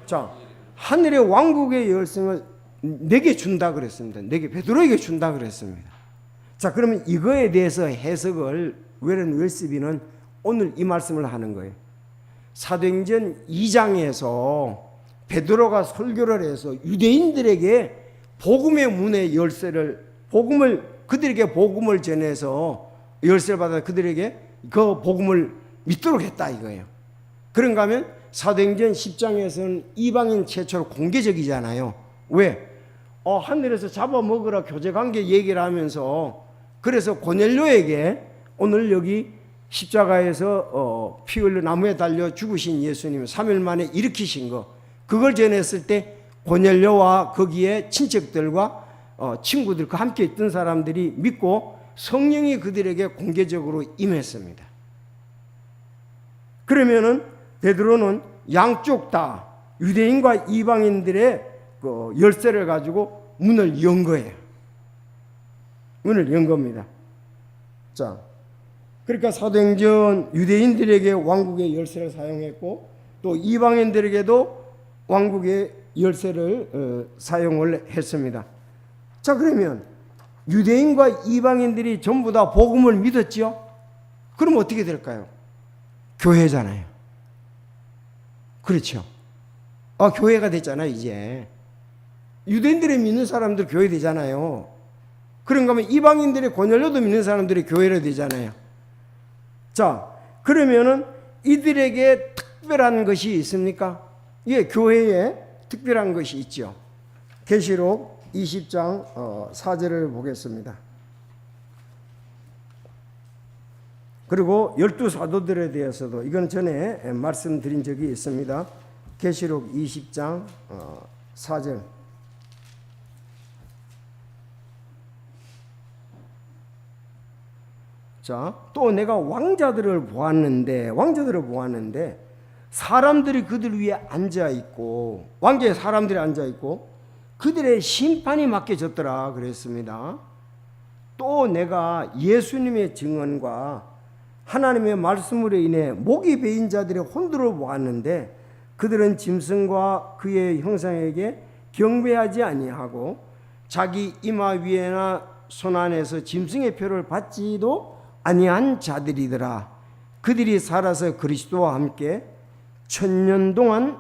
자, 하늘의 왕국의 열쇠를 내게 준다 그랬습니다. 내게, 베드로에게 준다 그랬습니다. 자, 그러면 이거에 대해서 해석을 웨런 웰스비는 오늘 이 말씀을 하는 거예요. 사도행전 2장에서 베드로가 설교를 해서 유대인들에게 복음의 문의 열쇠를, 복음을 그들에게 복음을 전해서 열쇠를 받아 그들에게 그 복음을 믿도록 했다 이거예요. 그런가 하면 사도행전 10장에서는 이방인 최초로 공개적이잖아요. 왜? 하늘에서 잡아먹으라 교제관계 얘기를 하면서 그래서 고넬료에게 오늘 여기 십자가에서 피 흘려 나무에 달려 죽으신 예수님 3일 만에 일으키신 거 그걸 전했을 때 고넬료와 거기에 친척들과 친구들 그 함께 있던 사람들이 믿고 성령이 그들에게 공개적으로 임했습니다. 그러면은 베드로는 양쪽 다 유대인과 이방인들의 그 열쇠를 가지고 문을 연 거예요. 문을 연 겁니다. 자, 그러니까 사도행전 유대인들에게 왕국의 열쇠를 사용했고 또 이방인들에게도 왕국의 열쇠를 사용을 했습니다. 자, 그러면 유대인과 이방인들이 전부 다 복음을 믿었지요? 그럼 어떻게 될까요? 교회잖아요. 그렇죠. 교회가 됐잖아요, 이제. 유대인들이 믿는 사람들 교회 되잖아요. 그런가 하면 이방인들이 고넬료도 믿는 사람들이 교회로 되잖아요. 자, 그러면은 이들에게 특별한 것이 있습니까? 예, 교회에 특별한 것이 있죠. 계시록 20장 4절을 보겠습니다. 그리고 12사도들에 대해서도 이건 전에 말씀드린 적이 있습니다. 계시록 20장 4절. 자, 또 내가 왕자들을 보았는데 사람들이 그들 위에 앉아 있고 왕자의 사람들이 앉아 있고 그들의 심판이 맡겨졌더라 그랬습니다. 또 내가 예수님의 증언과 하나님의 말씀으로 인해 목이 베인 자들의 혼들을 보았는데 그들은 짐승과 그의 형상에게 경배하지 아니하고 자기 이마 위에나 손 안에서 짐승의 표를 받지도 아니한 자들이더라. 그들이 살아서 그리스도와 함께 1000년 동안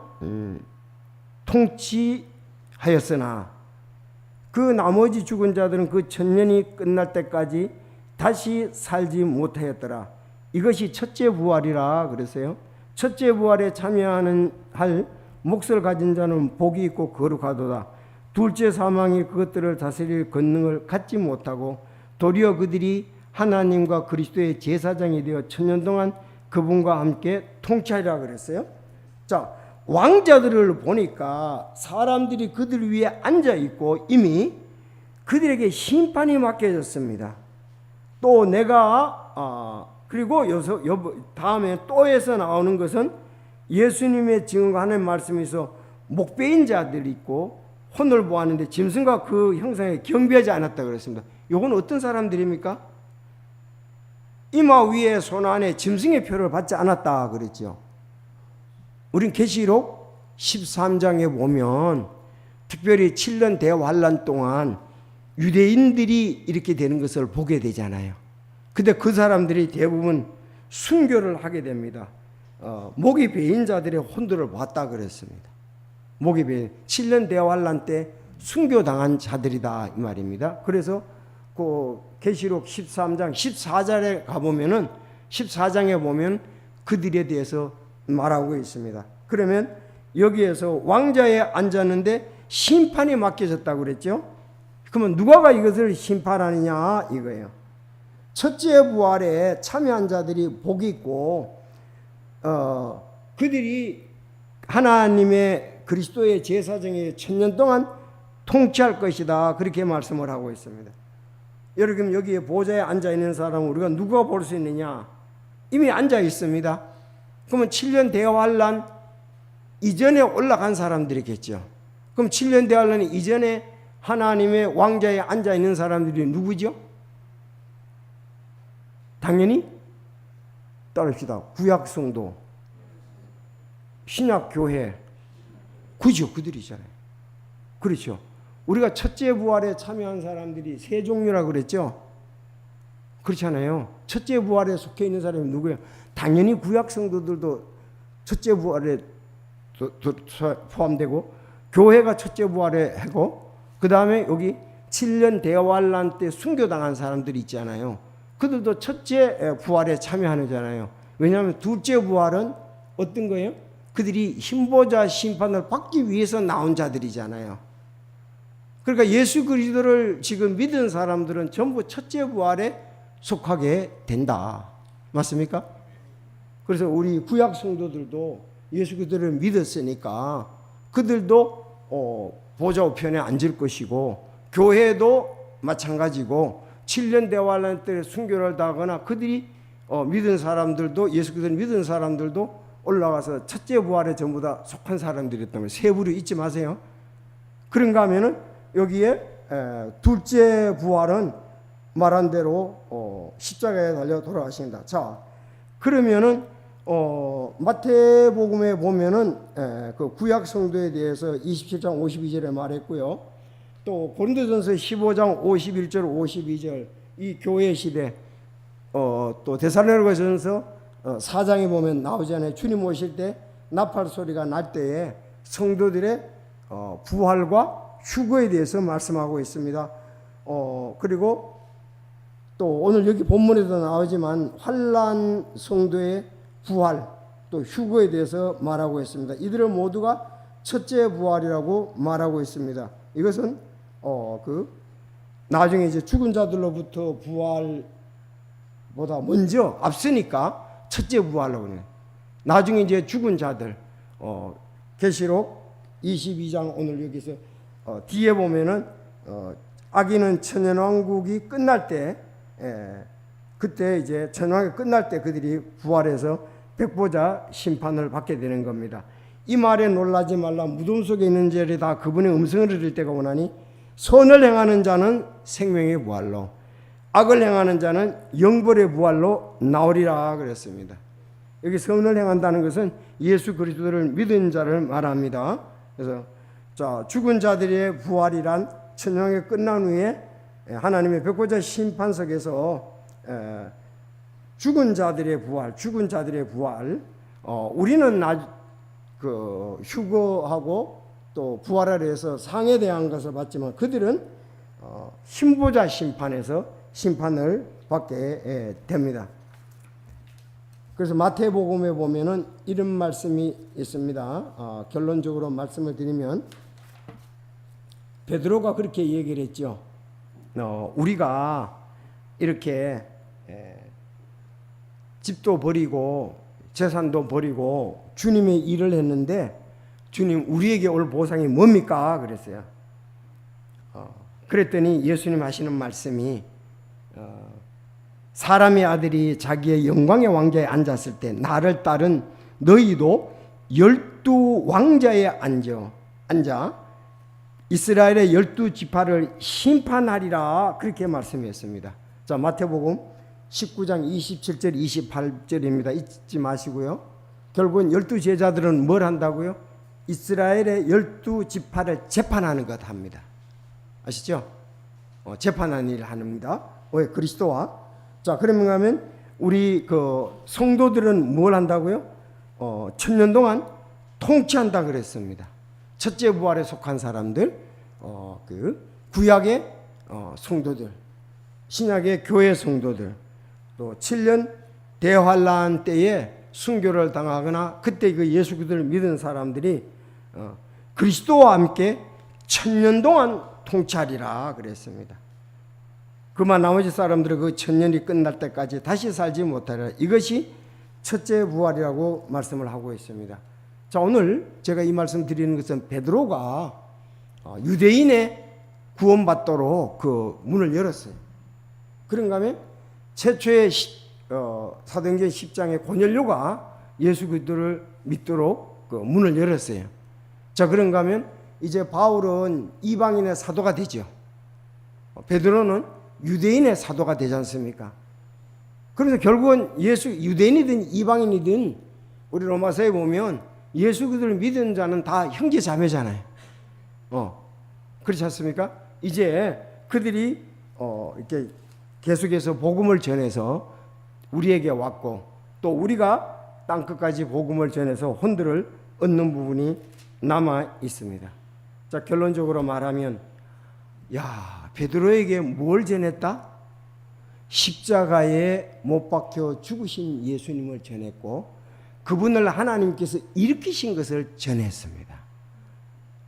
통치하였으나 그 나머지 죽은 자들은 그 1000년이 끝날 때까지 다시 살지 못하였더라. 이것이 첫째 부활이라 그랬어요. 첫째 부활에 참여하는 할 몫을 가진 자는 복이 있고 거룩하도다. 둘째 사망이 그것들을 다스릴 권능을 갖지 못하고 도리어 그들이 하나님과 그리스도의 제사장이 되어 1000년 동안 그분과 함께 통치하리라 그랬어요. 자, 왕자들을 보니까 사람들이 그들 위에 앉아 있고 이미 그들에게 심판이 맡겨졌습니다. 또 내가 그리고 다음에 또에서 나오는 것은 예수님의 증언과 하나님의 말씀에서 목베인 자들이 있고 혼을 보았는데 짐승과 그 형상에 경배하지 않았다 그랬습니다. 이건 어떤 사람들입니까? 이마 위에 손 안에 짐승의 표를 받지 않았다 그랬죠. 우린 계시록 13장에 보면 특별히 7년 대환란 동안 유대인들이 이렇게 되는 것을 보게 되잖아요. 근데 그 사람들이 대부분 순교를 하게 됩니다. 목이 베인 자들의 혼들을 봤다 그랬습니다. 목이 베인 7년 대환란 때 순교당한 자들이다 이 말입니다. 그래서 그 계시록 13장 14절에 가보면은 14장에 보면 그들에 대해서 말하고 있습니다. 그러면 여기에서 왕자에 앉았는데 심판이 맡겨졌다고 그랬죠. 그러면 누가가 이것을 심판하느냐 이거예요. 첫째 부활에 참여한 자들이 복이 있고 그들이 하나님의 그리스도의 제사장에 1000년 동안 통치할 것이다 그렇게 말씀을 하고 있습니다. 여러분 여기에 보좌에 앉아있는 사람은 우리가 누가 볼 수 있느냐? 이미 앉아 있습니다. 그러면 7년 대환란 이전에 올라간 사람들이겠죠. 그럼 7년 대환란 이전에 하나님의 왕자에 앉아있는 사람들이 누구죠? 당연히 따릅시다. 구약성도, 신약교회, 그죠? 그들이잖아요. 그렇죠. 우리가 첫째 부활에 참여한 사람들이 세 종류라고 그랬죠? 그렇잖아요. 첫째 부활에 속해 있는 사람이 누구예요? 당연히 구약 성도들도 첫째 부활에 포함되고 교회가 첫째 부활에 하고 그 다음에 여기 7년 대환란 때 순교당한 사람들이 있잖아요. 그들도 첫째 부활에 참여하잖아요. 왜냐하면 둘째 부활은 어떤 거예요? 그들이 힘보자 심판을 받기 위해서 나온 자들이잖아요. 그러니까 예수 그리스도를 지금 믿은 사람들은 전부 첫째 부활에 속하게 된다. 맞습니까? 그래서 우리 구약 성도들도 예수 그리스도를 믿었으니까 그들도 보좌 우편에 앉을 것이고, 교회도 마찬가지고 7년 대환란 때 순교를 당하거나 그들이 믿은 사람들도, 예수 그리스도를 믿은 사람들도 올라가서 첫째 부활에 전부 다 속한 사람들이었다는 걸 세부를 잊지 마세요. 그런가 하면은 여기에 둘째 부활은 말한 대로 십자가에 달려 돌아가신다. 자, 그러면은 마태복음에 보면은 그 구약 성도에 대해서 27장 52절에 말했고요. 또 고린도전서 15장 51절 52절 이 교회 시대, 또 데살로니가전서 4장에 보면 나오잖아요. 주님 오실 때 나팔 소리가 날 때에 성도들의 부활과 휴거에 대해서 말씀하고 있습니다. 그리고 또 오늘 여기 본문에도 나오지만 환난 성도의 부활 또 휴거에 대해서 말하고 있습니다. 이들은 모두가 첫째 부활이라고 말하고 있습니다. 이것은 나중에 이제 죽은 자들로부터 부활보다 먼저 앞서니까 첫째 부활로 그래요. 나중에 이제 죽은 자들, 계시록 22장 오늘 여기서 뒤에 보면은 아기는 천년왕국이 끝날 때, 그때 이제 천년왕국이 끝날 때 그들이 부활해서 백보자 심판을 받게 되는 겁니다. 이 말에 놀라지 말라. 무덤 속에 있는 자들이 다 그분의 음성을 들을 때가 오나니 선을 행하는 자는 생명의 부활로, 악을 행하는 자는 영벌의 부활로 나오리라 그랬습니다. 여기 선을 행한다는 것은 예수 그리스도를 믿은 자를 말합니다. 그래서 자, 죽은 자들의 부활이란 천년왕국이 끝난 후에 하나님의 백보자 심판석에서 죽은 자들의 부활, 우리는 휴거하고 또 부활을 해서 상에 대한 것을 받지만 그들은 힘보자 심판에서 심판을 받게 됩니다. 그래서 마태복음에 보면은 이런 말씀이 있습니다. 결론적으로 말씀을 드리면 베드로가 그렇게 얘기를 했죠. 우리가 이렇게 집도 버리고 재산도 버리고 주님의 일을 했는데 주님 우리에게 올 보상이 뭡니까? 그랬어요. 그랬더니 예수님 하시는 말씀이 사람의 아들이 자기의 영광의 왕좌에 앉았을 때 나를 따른 너희도 12 왕좌에 앉아 이스라엘의 12지파를 심판하리라 그렇게 말씀했습니다. 자, 마태복음 19장 27절 28절입니다. 잊지 마시고요. 결국은 12제자들은 뭘 한다고요? 이스라엘의 12지파를 재판하는 것 합니다. 아시죠? 재판하는 일을 합니다. 왜? 그리스도와. 자, 그러면 하면 우리 성도들은 뭘 한다고요? 천년 동안 통치한다 그랬습니다. 첫째 부활에 속한 사람들, 구약의 성도들, 신약의 교회 성도들, 또 7년 대환란 때에 순교를 당하거나 그때 그 예수 그리스도를 믿은 사람들이 그리스도와 함께 천년 동안 통치하리라 그랬습니다. 그만 나머지 사람들은 그 천년이 끝날 때까지 다시 살지 못하리라. 이것이 첫째 부활이라고 말씀을 하고 있습니다. 자, 오늘 제가 이 말씀 드리는 것은 베드로가 유대인의 구원받도록 그 문을 열었어요. 그런가 하면 최초의 사도행전 10장의 고넬료가 예수 그리스도를 믿도록 그 문을 열었어요. 자, 그런가 하면 이제 바울은 이방인의 사도가 되죠. 베드로는 유대인의 사도가 되지 않습니까? 그래서 결국은 유대인이든 이방인이든 우리 로마서에 보면 예수 그리스도를 믿은 자는 다 형제 자매잖아요. 그렇지 않습니까? 이제 그들이 이렇게 계속해서 복음을 전해서 우리에게 왔고 또 우리가 땅끝까지 복음을 전해서 혼들을 얻는 부분이 남아 있습니다. 자, 결론적으로 말하면 야, 베드로에게 뭘 전했다? 십자가에 못 박혀 죽으신 예수님을 전했고 그분을 하나님께서 일으키신 것을 전했습니다.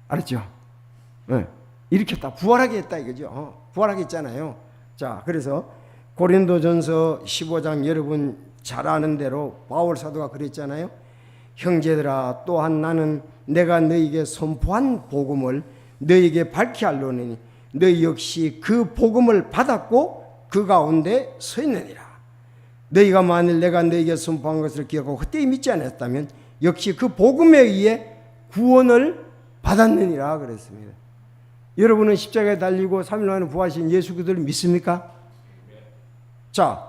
알았죠? 네. 일으켰다. 부활하게 했다 이거죠. 부활하게 했잖아요. 자, 그래서 고린도전서 15장 여러분 잘 아는 대로 바울 사도가 그랬잖아요. 형제들아, 또한 나는 내가 너희에게 선포한 복음을 너희에게 밝히 알노니 너희 역시 그 복음을 받았고 그 가운데 서 있느니라. 너희가 만일 내가 너희에게 선포한 것을 기억하고 그때 믿지 않았다면 역시 그 복음에 의해 구원을 받았느니라 그랬습니다. 여러분은 십자가에 달리고 3일 만에 부활하신 예수 그리스도를 믿습니까? 자,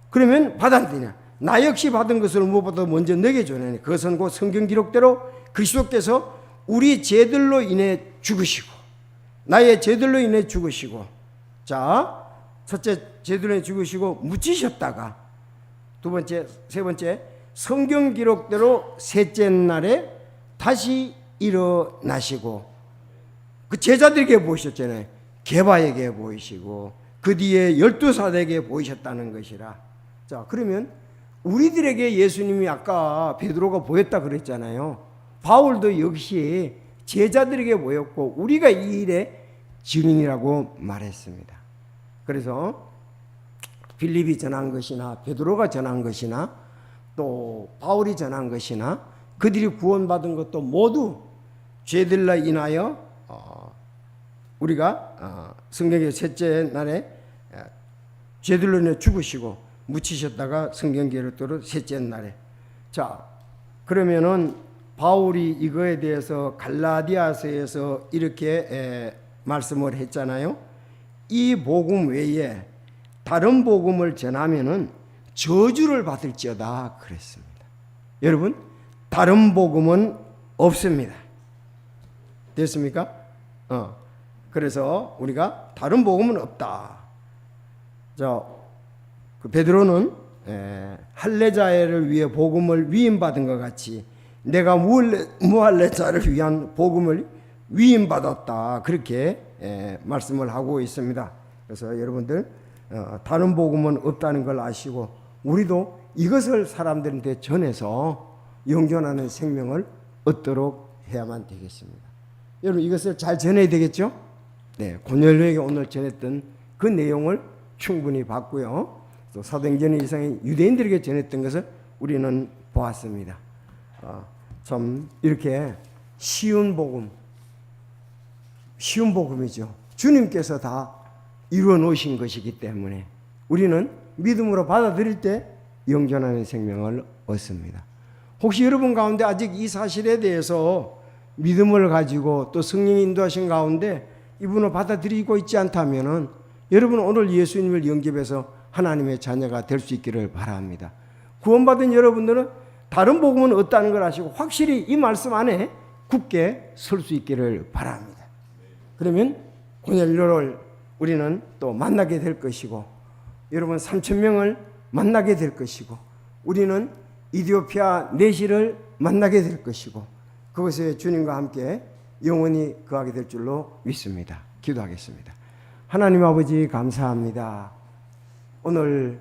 그러면 받았느냐? 나 역시 받은 것을 무엇보다 먼저 너에게 전하니 그것은 곧 성경 기록대로 그리스도께서 우리 죄들로 인해 죽으시고 나의 죄들로 인해 죽으시고, 자, 첫째 죄들로 인해 죽으시고 묻히셨다가 두 번째, 세 번째 성경 기록대로 셋째 날에 다시 일어나시고 그 제자들에게 보이셨잖아요. 게바에게 보이시고 그 뒤에 12사도에게 보이셨다는 것이라. 자, 그러면 우리들에게 예수님이 아까 베드로가 보였다 그랬잖아요. 바울도 역시 제자들에게 보였고 우리가 이 일의 증인이라고 말했습니다. 그래서 빌립이 전한 것이나 베드로가 전한 것이나 또 바울이 전한 것이나 그들이 구원받은 것도 모두 죄들로 인하여 우리가 성경의 셋째 날에 죄들로 인해 죽으시고 묻히셨다가 성경 기록대로 셋째 날에. 자, 그러면은 바울이 이거에 대해서 갈라디아서에서 이렇게 말씀을 했잖아요. 이 복음 외에 다른 복음을 전하면은 저주를 받을지어다 그랬습니다. 여러분, 다른 복음은 없습니다. 됐습니까? 그래서 우리가 다른 복음은 없다. 자, 그 베드로는 할례자를 위해 복음을 위임받은 것 같이 내가 무할례자를 위한 복음을 위임받았다. 그렇게 말씀을 하고 있습니다. 그래서 여러분들 다른 복음은 없다는 걸 아시고 우리도 이것을 사람들한테 전해서 영존하는 생명을 얻도록 해야만 되겠습니다. 여러분 이것을 잘 전해야 되겠죠? 네, 고넬료에게 오늘 전했던 그 내용을 충분히 봤고요. 또 사도행전 이상의 유대인들에게 전했던 것을 우리는 보았습니다. 참 이렇게 쉬운 복음이죠. 주님께서 다 이루어 놓으신 것이기 때문에 우리는 믿음으로 받아들일 때 영존하는 생명을 얻습니다. 혹시 여러분 가운데 아직 이 사실에 대해서 믿음을 가지고 또 성령이 인도하신 가운데 이분을 받아들이고 있지 않다면은 여러분 오늘 예수님을 영접해서 하나님의 자녀가 될 수 있기를 바랍니다. 구원받은 여러분들은 다른 복음은 없다는 걸 아시고 확실히 이 말씀 안에 굳게 설 수 있기를 바랍니다. 그러면 고넬료를 우리는 또 만나게 될 것이고 여러분 3,000명을 만나게 될 것이고 우리는 이디오피아 내시를 만나게 될 것이고 그것에 주님과 함께 영원히 거하게 될 줄로 믿습니다. 기도하겠습니다. 하나님 아버지 감사합니다. 오늘